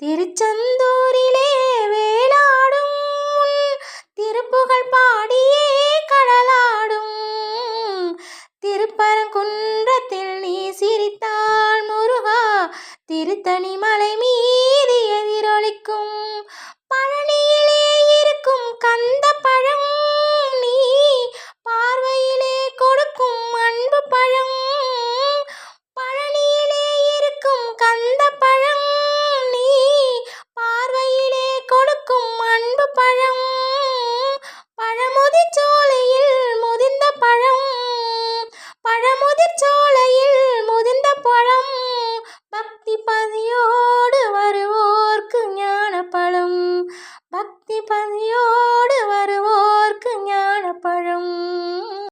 திருச்செந்தூரிலே வேலாடும் திருப்புகழ் பாடியே கடலாடும். திருப்பரங்குன்றத்தில் நீ சிரித்தாள் முருகா, திருத்தணி மலை